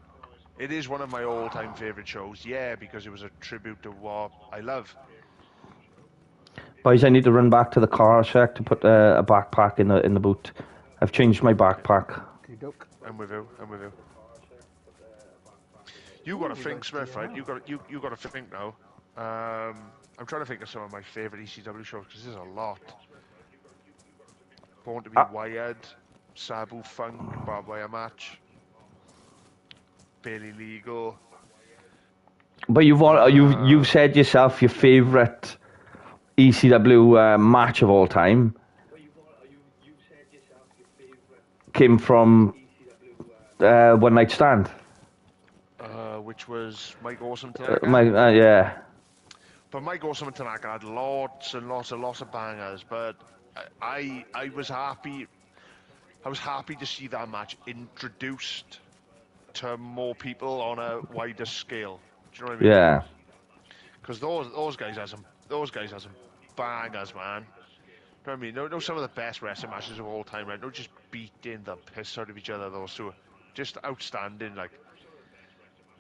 It is one of my all-time favorite shows. Yeah, because it was a tribute to what I love. Boys, I need to run back to the car shack to put a backpack in the boot. I've changed my backpack. I'm with you. You got to think, Smith, right? You got to think now. I'm trying to think of some of my favorite ECW shows because there's a lot. Born to be Wired, Sabu Funk, Barbed Wire Match, Barely Legal. But you've said yourself your favourite ECW match of all time came from One Night Stand. Which was Mike Awesome Yeah. But Mike Awesome and Tanaka had lots of bangers. But I was happy. I was happy to see that match introduced to more people on a wider scale. Do you know what I mean? Yeah. Because those guys had some bangers, man. You know what I mean? No, some of the best wrestling matches of all time, right? No, just beating the piss out of each other. Those two, just outstanding, like.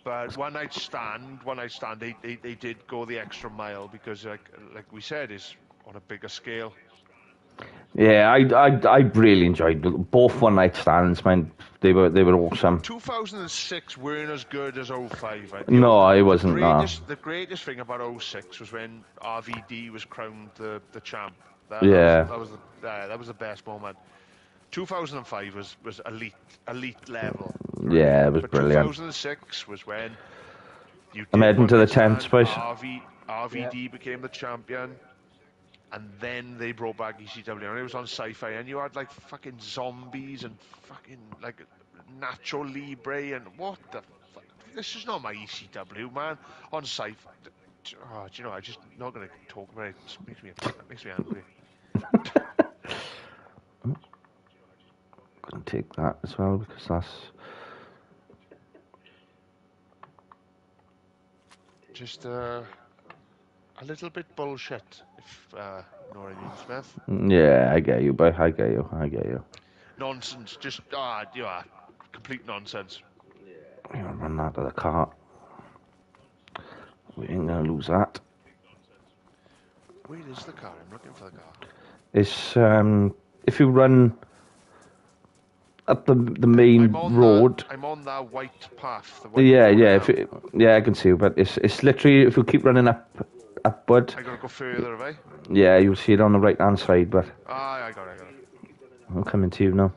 But One Night Stand, they did go the extra mile because, like we said, is on a bigger scale. Yeah, I really enjoyed both One Night Stands, man. They were awesome. 2006 weren't as good as 05. Right? No, it wasn't. The greatest thing about 06 was when RVD was crowned the champ. That was the best moment. 2005 was elite level. Right? Yeah, it was but brilliant. 2006 was when I'm heading to the tent, boys. RVD became the champion, and then they brought back ECW, and it was on Sci-Fi, and you had like fucking zombies and fucking like Nacho Libre, and what the fuck? This is not my ECW, man. On Sci-Fi. Oh, do you know? I'm just not going to talk about it. It makes me upset. It makes me angry. Gonna take that as well because that's just a little bit bullshit, if you know what I mean, Smith. Yeah, I get you, boy. I get you. Nonsense. Just complete nonsense. I'm gonna run that to the car. We ain't gonna lose that. Where is the car? I'm looking for the car. It's if you run up the main road. I'm on that white path. Yeah, I can see, but it's literally if you keep running upward. I gotta go further away. Yeah, you'll see it on the right hand side, but. I got it. I'm coming to you now.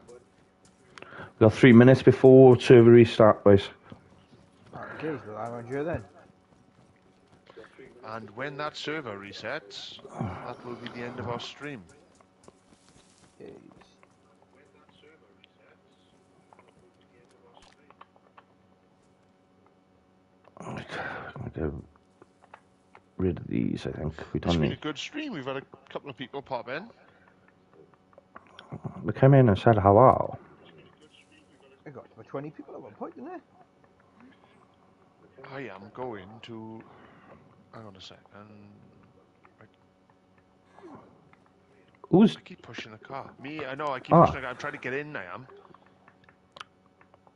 We've got 3 minutes before server restart, boys. Okay, so I'm on you then. And when that server resets, that will be the end of our stream. Yes. I'm gonna get rid of these, I think. It's been a good stream. We've had a couple of people pop in. They came in and said hello. I got about 20 people at one point, didn't I? I am going to. Hang on a second. Right. Who's... I keep pushing the car. Me, I know, I keep Ah. pushing the car. I'm trying to get in, I am.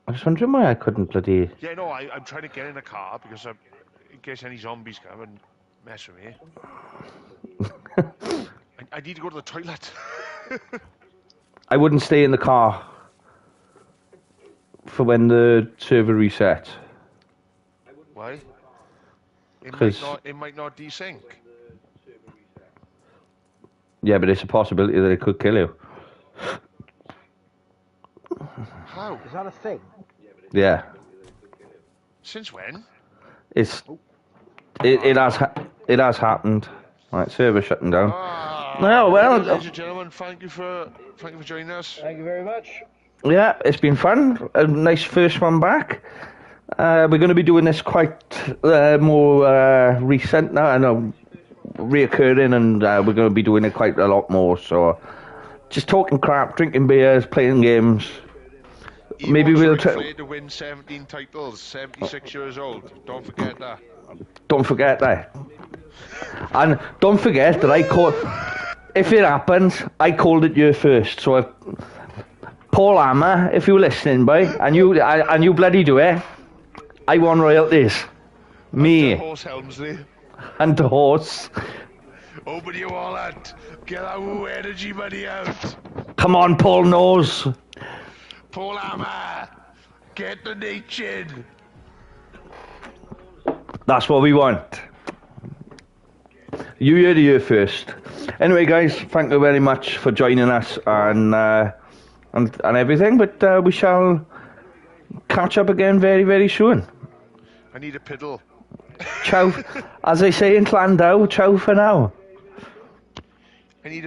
I was wondering why I couldn't bloody... Yeah, no, I'm trying to get in the car because in case any zombies come and mess with me. I need to go to the toilet. I wouldn't stay in the car for when the server resets. Why? It might not desync. Yeah, but it's a possibility that it could kill you. How? Is that a thing? Yeah. Since when? It has happened. Right, server shutting down. No, well, ladies and gentlemen, thank you for joining us. Thank you very much. Yeah, it's been fun. A nice first one back. We're going to be doing this quite more recent now. I know, reoccurring, and we're going to be doing it quite a lot more. So, just talking crap, drinking beers, playing games. Maybe we'll try to win 17 titles, 76 years old. Don't forget that. Don't forget that. And don't forget that I called. If it happens, I called it you first. So if Paul Hammer, if you're listening, boy, and you bloody do it, I want royalties. Me. And Horse Helmsley. And the horse. Open your wallet. Get that woo energy money out. Come on, Paul knows. Paul Hammer. Get the nation. That's what we want. You heard it here first. Anyway, guys, thank you very much for joining us and everything. But we shall catch up again very, very soon. I need a piddle. Ciao. As they say in Llandau, ciao for now. I need a